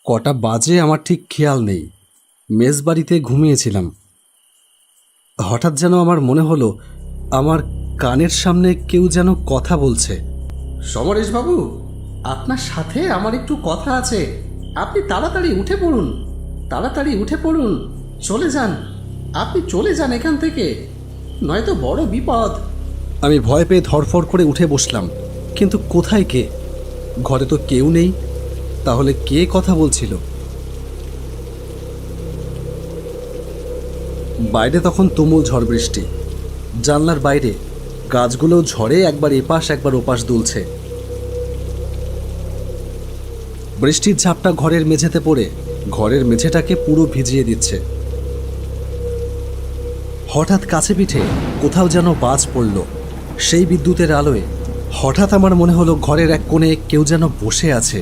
কটা বাজে আমার ঠিক খেয়াল নেই। মেসবাড়িতে ঘুমিয়েছিলাম। হঠাৎ যেন আমার মনে হলো আমার কানের সামনে কেউ যেন কথা বলছে। সমরেশবাবু, আপনার সাথে আমার একটু কথা আছে। আপনি তাড়াতাড়ি উঠে পড়ুন, তাড়াতাড়ি উঠে পড়ুন, চলে যান, আপনি চলে যান এখান থেকে, নয়তো বড় বিপদ। আমি ভয় পেয়ে ধরফর করে উঠে বসলাম, কিন্তু কোথায় কে? ঘরে তো কেউ নেই। তাহলে কে কথা বলছিল? বাইরে তখন তুমুল ঝড় বৃষ্টি। জানলার বাইরে গাছগুলোও ঝড়ে একবার এপাশ একবার ওপাশ দুলছে। বৃষ্টির ঝাপটা ঘরের মেঝেতে পড়ে ঘরের মেঝেটাকে পুরো ভিজিয়ে দিচ্ছে। হঠাৎ কাছে পিঠে কোথাও যেন বাজ পড়ল। সেই বিদ্যুতের আলোয় হঠাৎ আমার মনে হলো ঘরের এক কোণে কেউ যেন বসে আছে।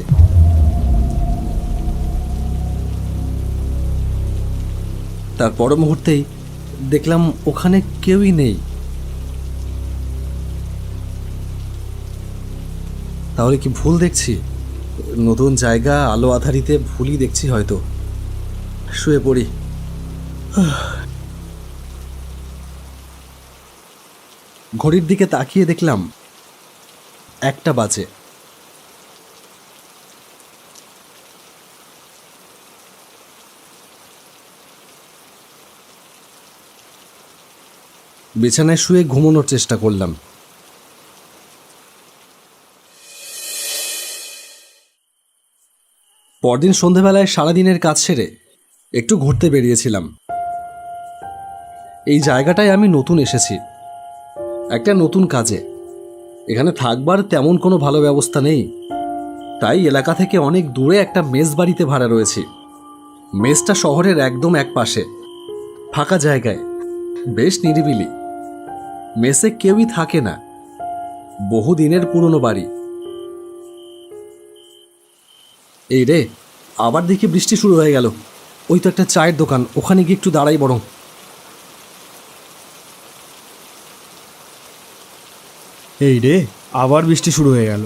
তার পর মুহূর্তেই দেখলাম ওখানে কেউই নেই। তাহলে কি ভুল দেখছি? নতুন জায়গা, আলো আধারিতে ভুলই দেখছি হয়তো। শুয়ে পড়ি। ঘড়ির দিকে তাকিয়ে দেখলাম 1টা বাজে। বিছানায় শুয়ে ঘুমানোর চেষ্টা করলাম। পরদিন সন্ধেবেলায় সারাদিনের কাজ সেরে একটু ঘুরতে বেরিয়েছিলাম। এই জায়গাটায় আমি নতুন এসেছি, একটা নতুন কাজে। এখানে থাকবার তেমন কোনো ভালো ব্যবস্থা নেই, তাই এলাকা থেকে অনেক দূরে একটা মেস বাড়িতে ভাড়া রয়েছি। মেসটা শহরের একদম এক পাশে, ফাঁকা জায়গায়, বেশ নিরিবিলি। মেসে কেউই থাকে না, বহুদিনের পুরনো বাড়ি। এই রে, আবার দেখি বৃষ্টি শুরু হয়ে গেল। ওই তো একটা চায়ের দোকান, ওখানে গিয়ে একটু দাঁড়াই বরং। এই রে, আবার বৃষ্টি শুরু হয়ে গেল।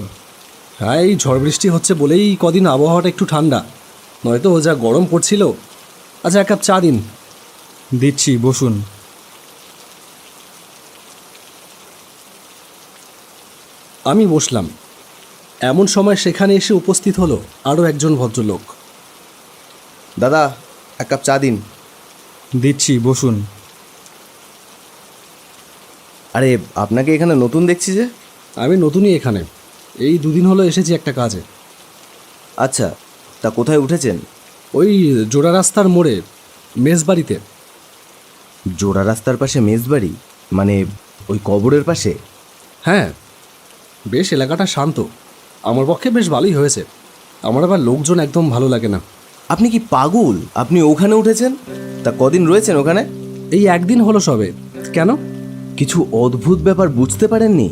হ্যাঁ, এই ঝড় বৃষ্টি হচ্ছে বলেই কদিন আবহাওয়াটা একটু ঠান্ডা, নয়তো যা গরম পড়ছিল। আচ্ছা, 1 কাপ চা দিন। দিচ্ছি, বসুন। আমি বসলাম। এমন সময় সেখানে এসে উপস্থিত হলো আরও একজন ভদ্রলোক। দাদা, 1 কাপ চা দিন। দিচ্ছি, বসুন। আরে, আপনাকে এখানে নতুন দেখছি যে? আমি নতুনই এখানে, এই 2 দিন হলো এসেছি একটা কাজে। আচ্ছা, তা কোথায় উঠেছেন? ওই জোড়া রাস্তার মোড়ে মেসবাড়িতে। জোড়া রাস্তার পাশে মেসবাড়ি? মানে ওই কবরের পাশে? হ্যাঁ, বেশ এলাকাটা শান্ত, আমার পক্ষে বেশ ভালোই হয়েছে। আমার আবার লোকজন একদম ভালো লাগে না। আপনি কি পাগল? আপনি ওখানে উঠেছেন? তা কদিন রয়েছেন ওখানে? এই 1 দিন হলো সবে। কেন? কিছু অদ্ভুত ব্যাপার বুঝতে পারেননি?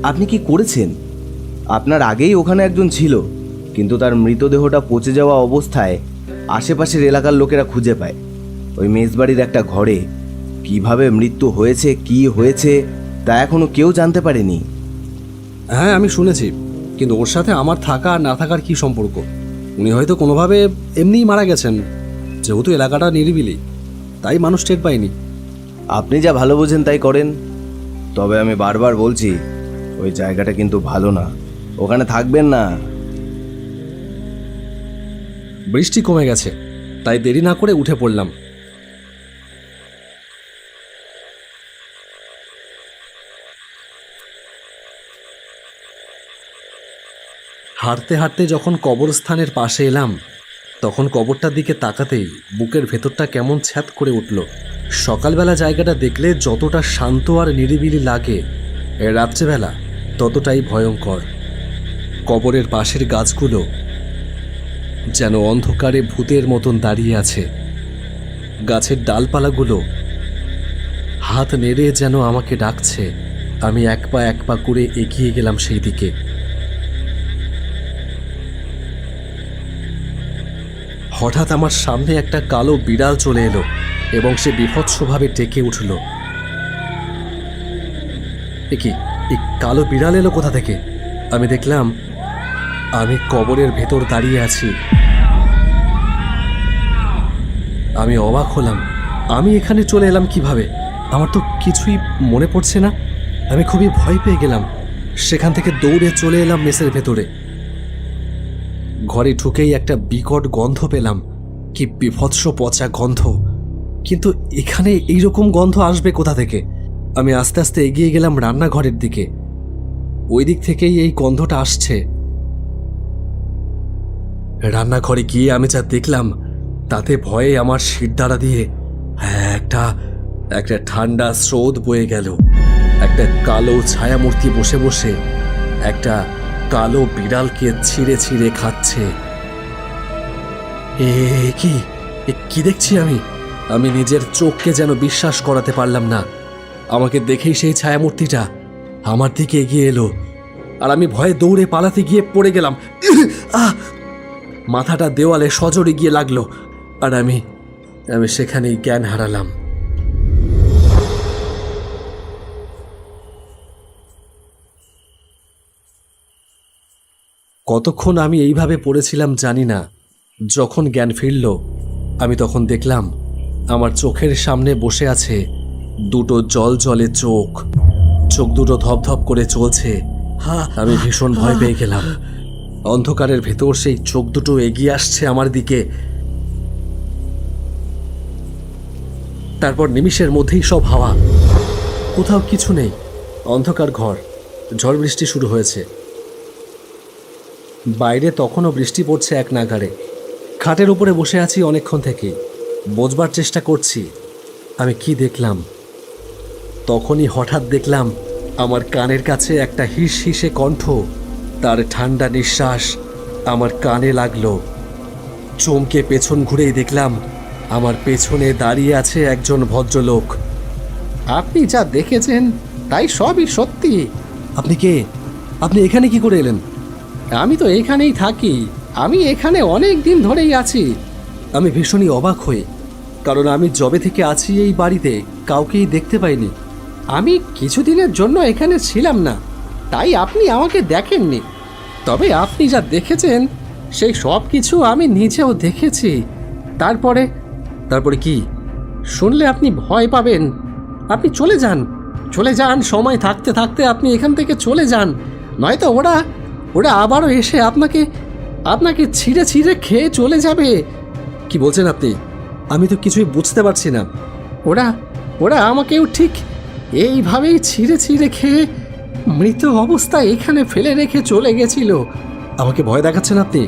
আপনি কি করেছেন? আপনার আগেই ওখানে একজন ছিল, কিন্তু তার মৃতদেহটা পচে যাওয়া অবস্থায় আশেপাশের এলাকার লোকেরা খুঁজে পায় ওই মেসবাড়ির একটা ঘরে। কিভাবে মৃত্যু হয়েছে, কি হয়েছে, তা এখনো কেউ জানতে পারেনি। হ্যাঁ, আমি শুনেছি, কিন্তু ওর সাথে আমার থাকা আর না থাকার কি সম্পর্ক? উনি হয়তো কোনোভাবে এমনিই মারা গেছেন, যেহেতু এলাকাটা নিরিবিলি, তাই মানুষ টের পায়নি। আপনি যা ভালো বোঝেন তাই করেন, তবে আমি বারবার বলছি ওই জায়গাটা কিন্তু ভালো না, ওখানে থাকবেন না। বৃষ্টি কমে গেছে, তাই দেরি না করে উঠে পড়লাম। হাঁটতে হাঁটতে যখন কবরস্থানের পাশে এলাম, তখন কবরটার দিকে তাকাতেই বুকের ভেতরটা কেমন ছ্যাদ করে উঠল। সকালবেলা জায়গাটা দেখলে যতটা শান্ত আর নিরিবিলি লাগে, রাত্রেবেলা ততটাই ভয়ঙ্কর। কবরের পাশের গাছগুলো যেন অন্ধকারে ভূতের মতন দাঁড়িয়ে আছে। গাছের ডালপালাগুলো হাত নেড়ে যেন আমাকে ডাকছে। আমি এক পা করে এগিয়ে গেলাম সেই দিকে। হঠাৎ আমার সামনে একটা কালো বিড়াল চলে এলো এবং সে বিভৎসভাবে ডেকে উঠল। কি, এই কালো বিড়াল এলো কোথা থেকে? আমি দেখলাম আমি কবরের ভেতর দাঁড়িয়ে আছি। আমি অবাক হলাম, আমি এখানে চলে এলাম কিভাবে? আমার তো কিছুই মনে পড়ছে না। আমি খুবই ভয় পেয়ে গেলাম। সেখান থেকে দৌড়ে চলে এলাম মেসের ভেতরে। ঘরে ঢুকেই একটা বিকট গন্ধ পেলাম, কি বিভৎস পচা গন্ধ। কিন্তু এখানে এইরকম গন্ধ আসবে কোথা থেকে? আমি আস্তে আস্তে এগিয়ে গেলাম রান্নাঘরের দিকে। ওই দিক থেকেই এই গন্ধটা আসছে। রান্নাঘরে গিয়ে আমি যা দেখলাম তাতে ভয়ে আমার শিরদাঁড়া দিয়ে একটা একটা ঠান্ডা স্রোত বয়ে গেল। একটা কালো ছায়ামূর্তি বসে বসে একটা কালো বিড়ালকে ছিঁড়ে ছিঁড়ে খাচ্ছে। এ কি কি দেখছি আমি? আমি নিজের চোখকে যেন বিশ্বাস করাতে পারলাম না। আমাকে দেখেই সেই ছায়ামূর্তিটা আমার দিকে এগিয়ে এলো, আর আমি ভয়ে দৌড়ে পালাতে গিয়ে পড়ে গেলাম। মাথাটা দেওয়ালে সজোরে গিয়ে লাগলো, আর আমি সেখানেই জ্ঞান হারালাম। কতক্ষণ আমি এইভাবে পড়েছিলাম জানি না। যখন জ্ঞান ফিরল, আমি তখন দেখলাম আমার চোখের সামনে বসে আছে দুটো জল চোখ। চোখ দুটো ধপধপ করে চলছে। আমি ভীষণ ভয় পেয়ে গেলাম। অন্ধকারের ভেতর সেই চোখ দুটো এগিয়ে আসছে আমার দিকে। তারপর নিমিষের মধ্যেই সব হাওয়া, কোথাও কিছু নেই। অন্ধকার ঘর, ঝড় বৃষ্টি শুরু হয়েছে। বাইরে তখনও বৃষ্টি পড়ছে এক নাগাড়ে। খাটের উপরে বসে আছি অনেকক্ষণ থেকে, বোঝবার চেষ্টা করছি আমি কি দেখলাম। তখনই হঠাৎ দেখলাম আমার কানের কাছে একটা হিস হিসে কণ্ঠ, তার ঠান্ডা নিঃশ্বাস আমার কানে লাগলো। চমকে পেছন ঘুরেই দেখলাম আমার পেছনে দাঁড়িয়ে আছে একজন ভদ্রলোক। আপনি যা দেখেছেন তাই সবই সত্যি। আপনি কে? আপনি এখানে কি করে এলেন? আমি তো এখানেই থাকি, আমি এখানে অনেক দিন ধরেই আছি। আমি ভীষণই অবাক হই, কারণ আমি যবে থেকে আছি এই বাড়িতে কাউকেই দেখতে পাইনি। আমি কিছুদিনের জন্য এখানে ছিলাম না, তাই আপনি আমাকে দেখেননি। তবে আপনি যা দেখেছেন সেই সব কিছু আমি নিজেও দেখেছি। তারপরে কি? শুনলে আপনি ভয় পাবেন। আপনি চলে যান, সময় থাকতে থাকতে আপনি এখান থেকে চলে যান, নয়তো ওরা আবারও এসে আপনাকে ছিঁড়ে ছিঁড়ে খেয়ে চলে যাবে। কি বলছেন আপনি? আমি তো কিছুই বুঝতে পারছি না। ওরা আমাকেও ঠিক এইভাবেই ছিঁড়ে ছিঁড়ে খেয়ে মৃত অবস্থায় এখানে ফেলে রেখে চলে গেছিল। আমাকে ভয় দেখাচ্ছেন আপনি?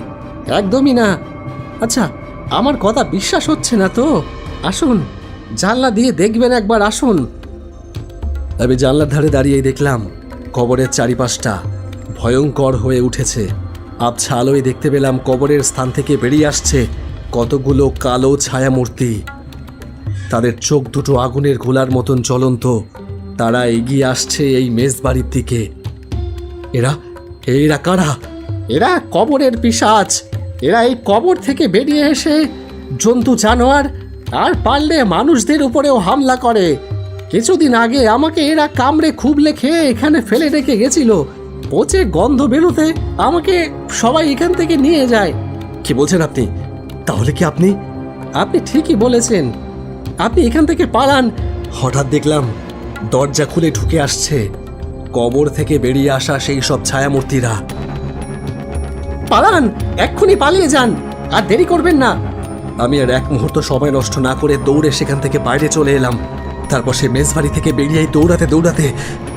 একদমই না। আচ্ছা, আমার কথা বিশ্বাস হচ্ছে না তো? আসুন, জানলা দিয়ে দেখবেন একবার, আসুন। আমি জানলার ধারে দাঁড়িয়েই দেখলাম কবরের চারিপাশটা ভয়ঙ্কর হয়ে উঠেছে। আবছা আলোয় দেখতে পেলাম কবরের স্থান থেকে বেরিয়ে আসছে কতগুলো কালো ছায়ামূর্তি। তাদের চোখ দুটো আগুনের গোলার মতন জ্বলন্ত। তারা এগিয়ে আসছে এই মেজবাড়ির দিকে। এরা কারা? এরা কবরের পিশাচ। এরা এই কবর থেকে বেরিয়ে এসে জন্তু জানোয়ার আর পারলে মানুষদের উপরেও হামলা করে। কিছুদিন আগে আমাকে এরা কামড়ে খুবলে খেয়ে এখানে ফেলে রেখে গেছিল। পচে গন্ধ বেরোতে আমাকে সবাই এখান থেকে নিয়ে যায়। কি বলছেন আপনি? তাহলে কি আপনি ঠিকই বলেছেন। আপনি এখান থেকে পালান। হঠাৎ দেখলাম দরজা খুলে ঢুকে আসছে কবর থেকে বেরিয়ে আসা সেই সব ছায়ামূর্তিরা। পালান, এক্ষুনি পালিয়ে যান, আর দেরি করবেন না। আমি আর এক মুহূর্ত সময় নষ্ট না করে দৌড়ে সেখান থেকে বাইরে চলে এলাম। তারপর সে মেজবাড়ি থেকে বেরিয়েই দৌড়াতে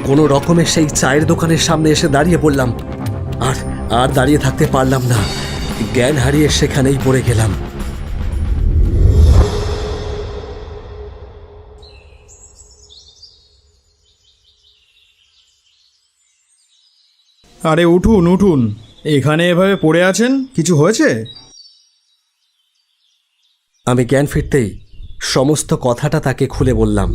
কোনো রকমের সেই চায়ের দোকানের সামনে এসে দাঁড়িয়ে পড়লাম। আর দাঁড়িয়ে থাকতে পারলাম না, জ্ঞান হারিয়ে সেখানেই পড়ে গেলাম। আরে উঠুন, এখানে এভাবে পড়ে আছেন, কিছু হয়েছে? আমি জ্ঞান ফিরতেই সমস্ত কথাটা তাকে খুলে বললাম।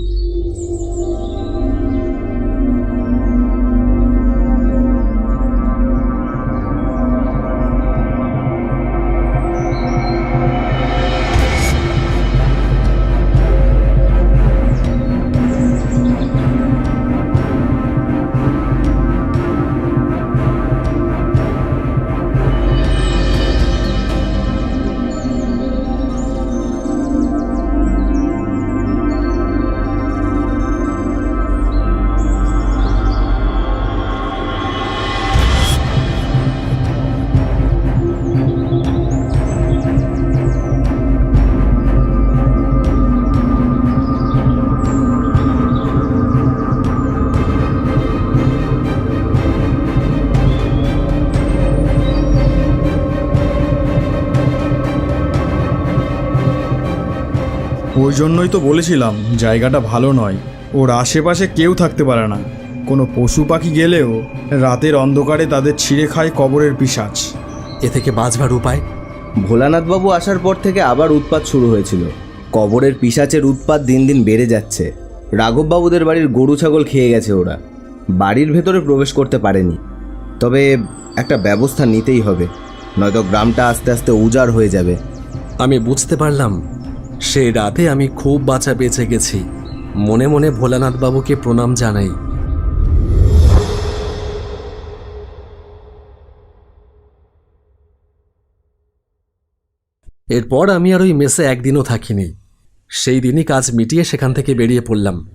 ওই জন্যই তো বলেছিলাম জায়গাটা ভালো নয়। ওর আশেপাশে কেউ থাকতে পারে না। কোনো পশু পাখি গেলেও রাতের অন্ধকারে তাদের ছিঁড়ে খায় কবরের পিশাচ। এ থেকে বাঁচবার উপায়? ভোলানাথবাবু আসার পর থেকে আবার উৎপাত শুরু হয়েছিল। কবরের পিশাচের উৎপাত দিন দিন বেড়ে যাচ্ছে। রাঘববাবুদের বাড়ির গরু ছাগল খেয়ে গেছে ওরা। বাড়ির ভেতরে প্রবেশ করতে পারেনি। তবে একটা ব্যবস্থা নিতেই হবে, নয়তো গ্রামটা আস্তে আস্তে উজাড় হয়ে যাবে। আমি বুঝতে পারলাম সেই রাতে আমি খুব বাঁচা বেঁচে গেছি। মনে মনে ভোলানাথ বাবুকে প্রণাম জানাই। এরপর আমি আর ওই মেসে একদিনও থাকিনি। সেই দিনই কাজ মিটিয়ে সেখান থেকে বেরিয়ে পড়লাম।